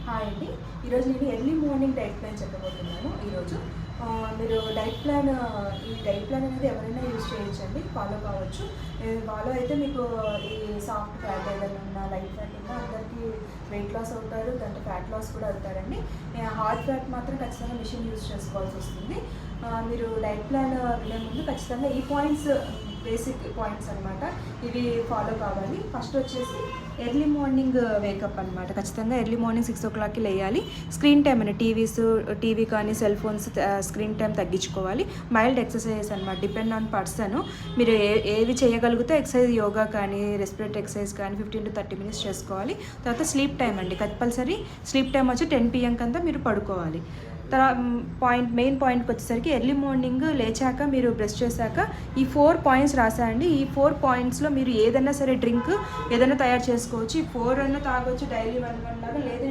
Hi అండి. ఈరోజు నేను ఎర్లీ మార్నింగ్ డైట్ ప్లాన్ చెప్పబోతున్నాను. మీరు ఈ డైట్ ప్లాన్ అనేది ఎవరైనా యూజ్ చేయొచ్చండి, ఫాలో కావచ్చు. ఫాలో అయితే మీకు ఈ సాఫ్ట్ ఫ్యాట్ ఏదైనా ఉన్నా, లైట్ ఫ్యాట్ ఉన్నా అందరికీ వెయిట్ లాస్ అవుతారు, దాంట్లో ఫ్యాట్ లాస్ కూడా అవుతారండి. హార్డ్ ఫ్యాట్ మాత్రం ఖచ్చితంగా మిషన్ యూజ్ చేసుకోవాల్సి వస్తుంది. మీరు డైట్ ప్లాన్ వినే ముందు ఖచ్చితంగా ఈ పాయింట్స్, బేసిక్ పాయింట్స్ అనమాట, ఇవి ఫాలో కావాలి. ఫస్ట్ వచ్చేసి ఎర్లీ మార్నింగ్ వేకప్ అనమాట. ఖచ్చితంగా ఎర్లీ మార్నింగ్ 6 o'clockకి లేయాలి. స్క్రీన్ టైం అని టీవీ కానీ సెల్ ఫోన్స్ స్క్రీన్ టైం తగ్గించుకోవాలి. మైల్డ్ ఎక్సర్సైజెస్ అనమాట, డిపెండ్ ఆన్ పర్సన్. మీరు ఏవి చేయగలిగితే ఎక్సర్సైజ్, యోగా కానీ రెస్పిరేటరీ ఎక్సర్సైజ్ కానీ 15 to 30 minutes చేసుకోవాలి. తర్వాత స్లీప్ టైం అండి, కంపల్సరీ స్లీప్ టైం వచ్చి 10 PM కంతా మీరు పడుకోవాలి. మెయిన్ పాయింట్కి వచ్చేసరికి ఎర్లీ మార్నింగ్ లేచాక మీరు బ్రష్ చేశాక ఈ 4 పాయింట్స్ రాసాయండి. ఈ 4 పాయింట్స్లో మీరు ఏదైనా సరే డ్రింక్ ఏదైనా తయారు చేసుకోవచ్చు. ఈ 4 అన్నా తాగొచ్చు డైలీ 1 లాగా, లేదు